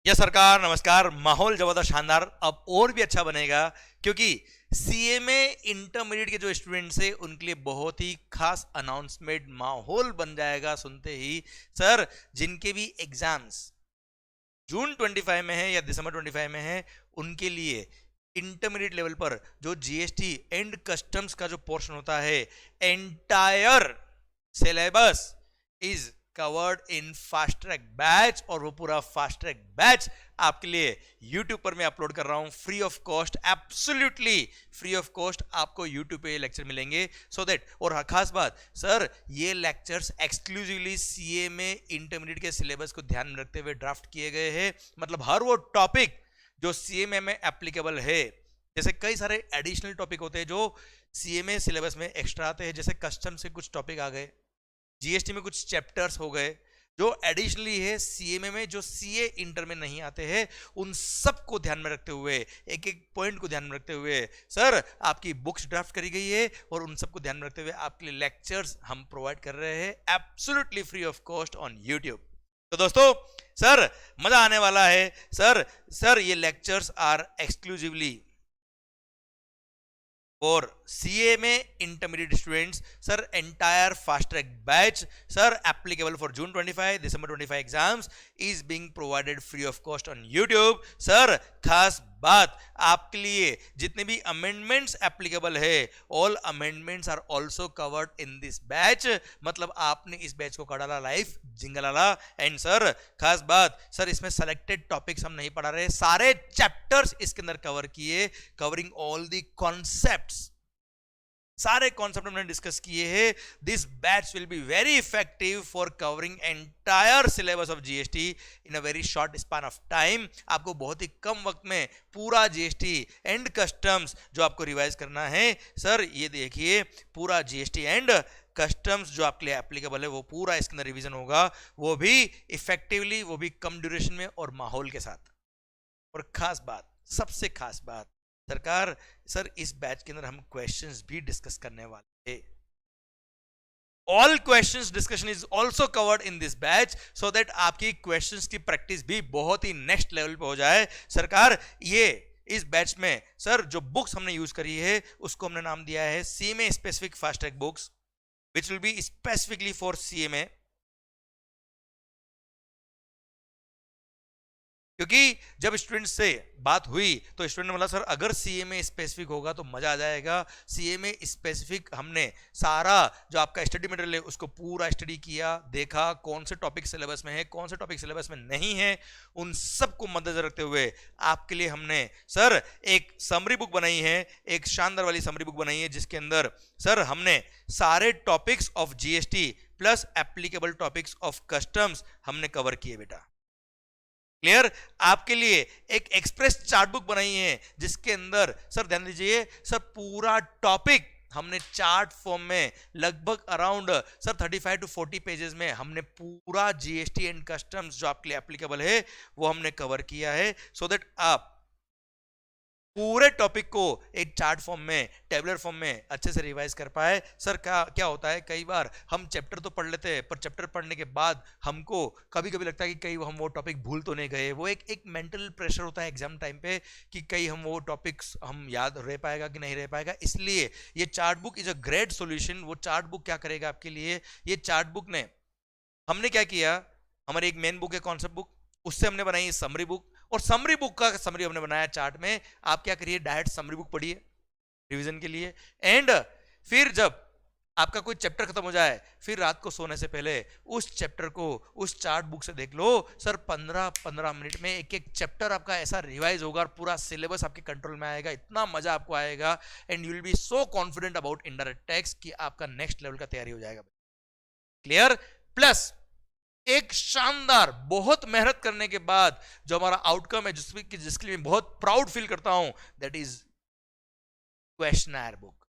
Yes सरकार, नमस्कार। माहौल जबरदस्त शानदार अब और भी अच्छा बनेगा क्योंकि सीएमए इंटरमीडिएट के जो स्टूडेंट्स हैं उनके लिए बहुत ही खास अनाउंसमेंट माहौल बन जाएगा सुनते ही। सर, जिनके भी एग्जाम्स जून 25 में है या दिसंबर 25 में है, उनके लिए इंटरमीडिएट लेवल पर जो जीएसटी एंड कस्टम्स का जो पोर्शन होता है, entire syllabus is covered in fast track batch, और वो पूरा फास्ट ट्रैक बैच आपके लिए YouTube पर मैं अपलोड कर रहा हूं free of cost, absolutely free of cost. आपको YouTube पे ये लेक्चर मिलेंगे सो दैट, और हाँ खास बात सर, ये लेक्चर्स एक्सक्लूसिवली सीएमए इंटरमीडिएट के सिलेबस को ध्यान में रखते हुए ड्राफ्ट किए गए हैं। मतलब हर वो टॉपिक जो सीएमए में एप्लीकेबल है, जैसे कई सारे एडिशनल टॉपिक होते हैं जो सीएमए सिलेबस में एक्स्ट्रा आते हैं, जैसे कस्टम से कुछ टॉपिक आ गए, जीएसटी में कुछ चैप्टर्स हो गए जो एडिशनली है सीएमए में, जो सीए इंटर में नहीं आते हैं, उन सब को ध्यान में रखते हुए, एक एक पॉइंट को ध्यान में रखते हुए सर आपकी बुक्स ड्राफ्ट करी गई है, और उन सब को ध्यान में रखते हुए आपके लिए लेक्चर्स हम प्रोवाइड कर रहे हैं absolutely free of cost on YouTube. तो दोस्तों सर, मजा आने वाला है। सर ये lectures are exclusively for CMA intermediate students, sir, entire fast track batch, sir, applicable for June 25 December 25 exams is being provided free of cost on YouTube। sir, खास बात आपके लिए जितने भी अमेंडमेंट्स एप्लीकेबल है, all amendments are also covered in this batch. मतलब आपने इस बैच को कर डाला लाइव जिंगलाला। एंड सर खास बात सर, इसमें सेलेक्टेड टॉपिक्स हम नहीं पढ़ा रहे, सारे चैप्टर्स इसके अंदर कवर किए, कवरिंग ऑल द कॉन्सेप्ट्स, सारे कॉन्सेप्ट हमने डिस्कस किए हैं। This batch will be very effective for covering entire syllabus of GST in a very short span of time. आपको बहुत ही कम वक्त में पूरा जीएसटी एंड कस्टम्स जो आपको रिवाइज करना है, सर ये देखिए पूरा जीएसटी एंड कस्टम्स जो आपके लिए एप्लीकेबल है वो पूरा इसके अंदर रिवीजन होगा, वो भी इफेक्टिवली, वो भी कम ड्यूरेशन में और माहौल के साथ। और खास बात, सबसे खास बात सरकार, सर इस बैच के अंदर हम क्वेश्चंस भी डिस्कस करने वाले हैं। All questions discussion is also covered in this batch so that आपकी क्वेश्चंस की प्रैक्टिस भी बहुत ही नेक्स्ट लेवल पे हो जाए। सरकार ये इस बैच में सर जो बुक्स हमने यूज करी है उसको हमने नाम दिया है CMA specific fast track books, which will be specifically for CMA. क्योंकि जब स्टूडेंट से बात हुई तो स्टूडेंट ने बोला सर अगर सीएमए स्पेसिफिक होगा तो मजा आ जाएगा। सीएमए स्पेसिफिक हमने सारा जो आपका स्टडी मटेरियल है उसको पूरा स्टडी किया, देखा कौन से टॉपिक सिलेबस में है, कौन से टॉपिक सिलेबस में नहीं है, उन सबको मद्देनजर रखते हुए आपके लिए हमने सर एक समरी बुक बनाई है, एक शानदार वाली समरी बुक बनाई है, जिसके अंदर सर हमने सारे topics of GST plus applicable topics of customs हमने कवर किए बेटा। क्लियर? आपके लिए एक एक्सप्रेस चार्ट बुक बनाई है जिसके अंदर सर ध्यान दीजिए, सर पूरा टॉपिक हमने चार्ट फॉर्म में लगभग अराउंड सर 35 to 40 पेजेस में हमने पूरा जीएसटी एंड कस्टम्स जो आपके लिए एप्लीकेबल है वो हमने कवर किया है, सो दैट आप पूरे टॉपिक को एक चार्ट फॉर्म में, टेबुलर फॉर्म में अच्छे से रिवाइज कर पाए। सर क्या होता है, कई बार हम चैप्टर तो पढ़ लेते हैं पर चैप्टर पढ़ने के बाद हमको कभी कभी लगता है कि कहीं हम वो टॉपिक भूल तो नहीं गए। वो एक मेंटल प्रेशर होता है एग्जाम टाइम पे कि कहीं हम वो टॉपिक्स हम याद रह पाएगा कि नहीं रह पाएगा। इसलिए ये chart book is a great solution. वो चार्ट बुक क्या करेगा आपके लिए, ये चार्ट बुक ने हमने क्या किया, हमारी एक मेन बुक है कॉन्सेप्ट बुक, उससे हमने बनाई समरी बुक, और समरी बुक का समरी हमने बनाया चार्ट में। आप क्या करिए, डायरेक्ट समरी बुक पढ़िए रिवीजन के लिए, एंड फिर जब आपका कोई चैप्टर खत्म हो जाए फिर रात को सोने से पहले उस चैप्टर को उस चार्ट बुक से देख लो। सर 15-15 मिनट में एक एक चैप्टर आपका ऐसा रिवाइज होगा और पूरा सिलेबस आपके कंट्रोल में आएगा, इतना मजा आपको आएगा, and you will B so confident about indirect tax कि आपका नेक्स्ट लेवल का तैयारी हो जाएगा। क्लियर? प्लस एक शानदार, बहुत मेहनत करने के बाद जो हमारा आउटकम है, जिसके लिए मैं बहुत प्राउड फील करता हूं, that is questioner book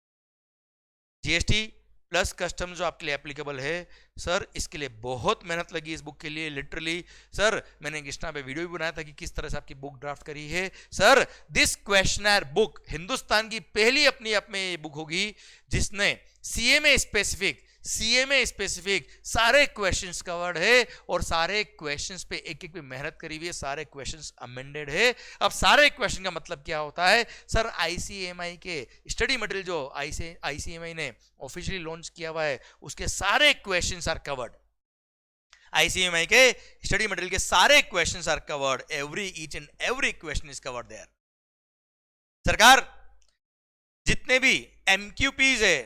GST plus custom जो आपके लिए एप्लीकेबल है। सर इसके लिए बहुत मेहनत लगी इस बुक के लिए, लिटरली। सर मैंने इंस्टा पे वीडियो भी बनाया था कि किस तरह से आपकी बुक ड्राफ्ट करी है। Sir this questioner book Hindustan की पहली अपनी आप में बुक होगी जिसने सीएमए स्पेसिफिक सीएमए स्पेसिफिक सारे क्वेश्चंस कवर्ड है और सारे क्वेश्चंस पे एक एक पे मेहनत करी हुई है, सारे क्वेश्चंस अमेंडेड है। अब सारे क्वेश्चन का मतलब क्या होता है सर, आईसीएमआई के स्टडी मटेरियल जो आईसीएमआई ने ऑफिशियली लॉन्च किया हुआ है उसके सारे क्वेश्चंस आर कवर्ड। आईसीएमआई के स्टडी मटेरियल के सारे questions are covered, each and every question is covered there. सरकार जितने भी एमक्यूपीज है,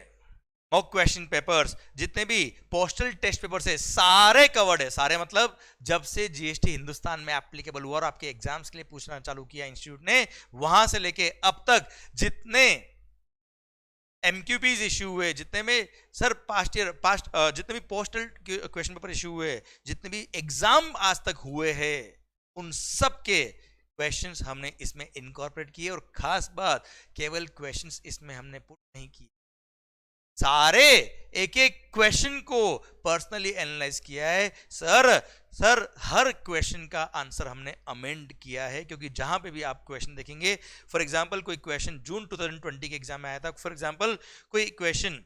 मॉक क्वेश्चन पेपर्स, जितने भी पोस्टल टेस्ट पेपर्स है, सारे कवर्ड है। सारे मतलब जब से जीएसटी हिंदुस्तान में एप्लीकेबल हुआ और आपके एग्जाम्स के लिए पूछना चालू किया इंस्टीट्यूट ने, वहां से लेके अब तक जितने एमक्यूपीज इश्यू हुए, जितने में सर जितने भी पोस्टल क्वेश्चन पेपर इश्यू हुए, जितने भी एग्जाम आज तक हुए हैं, उन सब के क्वेश्चंस हमने इसमें इनकॉर्पोरेट किए। और खास बात, केवल क्वेश्चंस इसमें हमने पुट नहीं किए, सारे एक एक क्वेश्चन को पर्सनली एनालाइज किया है। सर हर क्वेश्चन का आंसर हमने अमेंड किया है, क्योंकि जहां पे भी आप क्वेश्चन देखेंगे, फॉर एग्जांपल कोई क्वेश्चन जून 2020 के एग्जाम में आया था, फॉर एग्जांपल कोई क्वेश्चन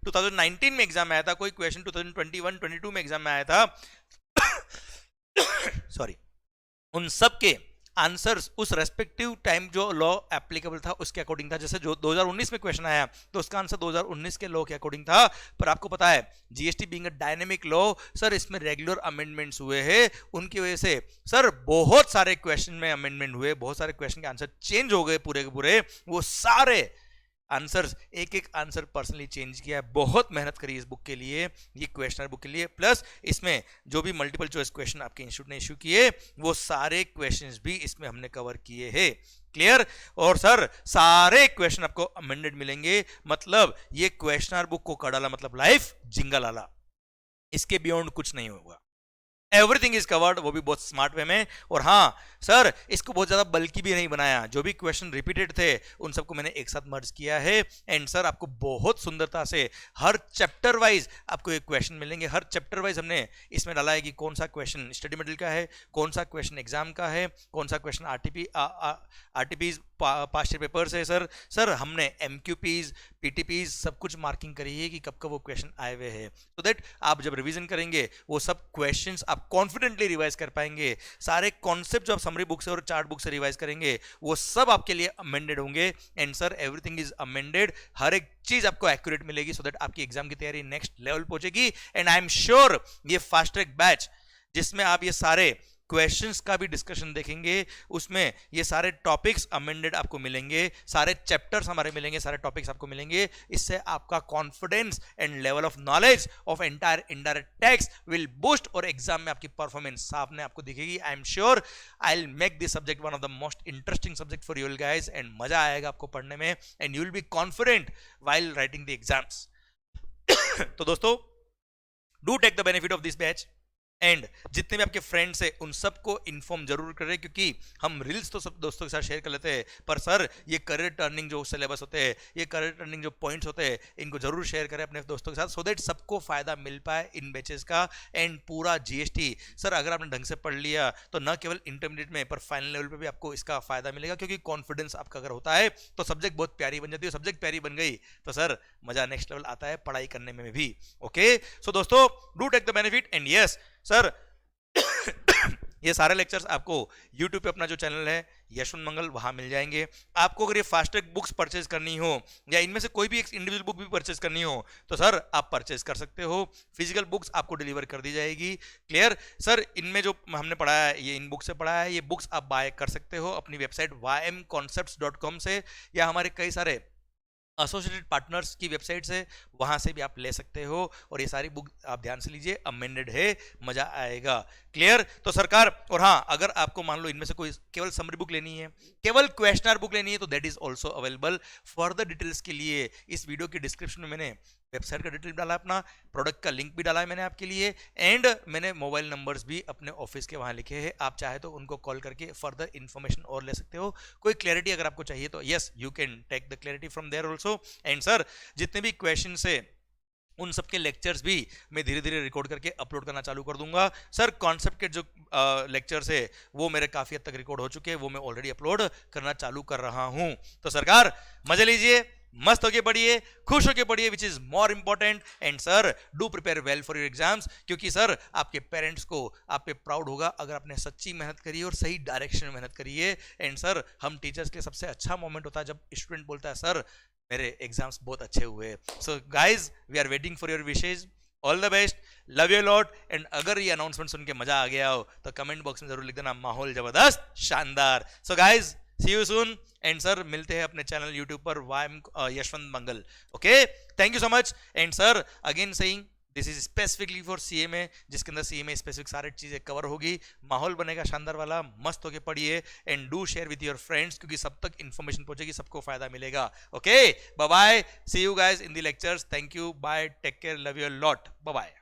2019 में एग्जाम में आया था, कोई क्वेश्चन 2021-22 में एग्जाम में आया था सॉरी, उन सब के आंसर्स उस रेस्पेक्टिव टाइम जो लॉ एप्लीकेबल था उसके अकॉर्डिंग था। जैसे जो 2019 में क्वेश्चन आया तो उसका आंसर 2019 के लॉ के अकॉर्डिंग था। पर आपको पता है GST being a dynamic law, sir इसमें रेगुलर अमेंडमेंट्स हुए हैं, उनकी वजह से सर बहुत सारे क्वेश्चन में अमेंडमेंट हुए, बहुत सारे क्वेश्चन के आंसर चेंज हो गए पूरे के पूरे। वो सारे आंसर्स एक एक आंसर पर्सनली चेंज किया है, बहुत मेहनत करी इस बुक के लिए, ये क्वेश्चनर बुक के लिए। प्लस इसमें जो भी मल्टीपल चॉइस क्वेश्चन आपके इंस्टीट्यूट ने इश्यू किए, वो सारे क्वेश्चंस भी इसमें हमने कवर किए हैं। क्लियर? और सर सारे क्वेश्चन आपको अमेंडेड मिलेंगे, मतलब ये क्वेश्चनर बुक को कड़ाला मतलब लाइफ जिंगल आला, इसके बियॉन्ड कुछ नहीं होगा। एवरीथिंग इज कवर्ड, वो भी बहुत स्मार्ट वे में। और हाँ सर, इसको बहुत ज्यादा बल्कि भी नहीं बनाया, जो भी क्वेश्चन रिपीटेड थे उन सबको मैंने एक साथ मर्ज किया है। एंड सर आपको बहुत सुंदरता से हर चैप्टर वाइज आपको एक क्वेश्चन मिलेंगे, हर चैप्टर वाइज हमने इसमें डाला है कि कौन सा क्वेश्चन स्टडी मटेरियल का है, कौन सा क्वेश्चन एग्जाम का है, कौन सा क्वेश्चन आरटीपीज पास्ट पेपर्स है। सर हमने एमक्यूपीज पीटीपीज सब कुछ मार्किंग करी है कि कब कब वो क्वेश्चन आए हुए हैं, सो दैट आप जब रिवीजन करेंगे वो सब क्वेश्चंस आप कॉन्फिडेंटली रिवाइज कर पाएंगे। सारे कॉन्सेप्ट जो आप समरी बुक से और चार्ट बुक से रिवाइज करेंगे वो सब आपके लिए अमेंडेड होंगे। And sir everything is amended, हर एक चीज आपको एक्यूरेट मिलेगी, सो दैट आपकी एग्जाम की तैयारी नेक्स्ट लेवल पहुंचेगी। एंड आई एम श्योर ये फास्ट ट्रैक बैच जिसमें आप ये सारे क्वेश्चंस का भी डिस्कशन देखेंगे, उसमें ये सारे टॉपिक्स अमेंडेड आपको मिलेंगे, सारे चैप्टर्स हमारे मिलेंगे, सारे टॉपिक्स आपको मिलेंगे। इससे आपका confidence and level of knowledge of entire indirect tax will boost और एग्जाम में आपकी परफॉर्मेंस सामने आपको दिखेगी। I am sure I will make this subject one of the most interesting subject for you guys, and मजा आएगा आपको पढ़ने में, and you will be confident while writing the exams. तो दोस्तों, do take the benefit of this batch, and जितने भी आपके फ्रेंड्स हैं उन सबको इन्फॉर्म जरूर करें, क्योंकि हम रील्स तो सब दोस्तों के साथ शेयर कर लेते हैं, पर सर ये करियर टर्निंग जो सिलेबस होते हैं, ये करियर टर्निंग जो पॉइंट्स होते हैं, इनको जरूर शेयर करें अपने दोस्तों के साथ, सो दैट सबको फायदा मिल पाए इन बैचेस का। एंड पूरा जीएसटी सर अगर आपने ढंग से पढ़ लिया तो न केवल इंटरमीडिएट में पर फाइनल लेवल पे भी आपको इसका फायदा मिलेगा, क्योंकि कॉन्फिडेंस आपका अगर होता है तो सब्जेक्ट बहुत प्यारी बन जाती है, सब्जेक्ट प्यारी बन गई तो सर मजा नेक्स्ट लेवल आता है पढ़ाई करने में भी। ओके, सो दोस्तों do take the benefit. And yes sir ये सारे लेक्चर्स आपको YouTube पे अपना जो चैनल है यशवंत मंगल, वहां मिल जाएंगे। आपको अगर ये फास्ट ट्रैक बुक्स परचेज करनी हो या इनमें से कोई भी एक इंडिविजुअल बुक भी परचेज करनी हो तो सर आप परचेज कर सकते हो, फिजिकल बुक्स आपको डिलीवर कर दी जाएगी। क्लियर? सर इनमें जो हमने पढ़ाया है ये इन बुक से पढ़ाया है, ये बुक्स आप बाय कर सकते हो अपनी वेबसाइट ymconcepts.com से, या हमारे कई सारे एसोसिएटेड पार्टनर्स की वेबसाइट से, वहां से भी आप ले सकते हो। और ये सारी बुक आप ध्यान से लीजिए, अमेंडेड है, मजा आएगा। क्लियर? तो सरकार, और हाँ अगर आपको मान लो इनमें से कोई केवल समरी बुक लेनी है, केवल क्वेश्चनर बुक लेनी है, तो that is also available. Further details के लिए इस वीडियो के डिस्क्रिप्शन में मैंने वेबसाइट का डिटेल डाला, अपना प्रोडक्ट का लिंक भी डाला है मैंने आपके लिए, एंड मैंने मोबाइल नंबर्स भी अपने ऑफिस के वहां लिखे हैं, आप चाहे तो उनको कॉल करके फर्दर इंफॉर्मेशन और ले सकते हो। कोई क्लैरिटी अगर आपको चाहिए तो yes you can take the clarity from there also. And sir जितने भी क्वेश्चन है उन सबके लेक्चर्स भी मैं धीरे धीरे रिकॉर्ड करके अपलोड करना चालू कर दूंगा। सर कॉन्सेप्ट के जो लेक्चर्स है वो मेरे काफी हद तक रिकॉर्ड हो चुके हैं, वो मैं ऑलरेडी अपलोड करना चालू कर रहा हूं। तो सरकार मजे लीजिए, मस्त होके पढ़िए, खुश होके पढ़िए, which is more important. And sir do prepare well for your exams, क्योंकि सर आपके पेरेंट्स को आप पे प्राउड होगा अगर आपने सच्ची मेहनत करी और सही डायरेक्शन में मेहनत करी है। एंड सर हम टीचर्स के सबसे अच्छा मोमेंट होता है जब स्टूडेंट बोलता है सर मेरे एग्जाम्स बहुत अच्छे हुए। So guys we are waiting for your wishes, all the best, love you lot. And अगर ये अनाउंसमेंट सुन के मजा आ गया हो तो कमेंट बॉक्स में जरूर लिख देना माहौल जबरदस्त शानदार। So guys see you soon. And sir मिलते हैं अपने चैनल यूट्यूब पर वाइम Yashwant Mangal. Okay, thank you so much. And sir again saying this is specifically for CMA, जिसके अंदर सीएमए स्पेसिफिक सारी चीजें कवर होगी। माहौल बनेगा शानदार वाला, मस्त होके पढ़िए and do share with your friends, क्योंकि सब तक इंफॉर्मेशन पहुंचेगी, सबको फायदा मिलेगा। Okay, bye bye, see you guys in the lectures. Thank you, bye, take care, love you lot, bye bye.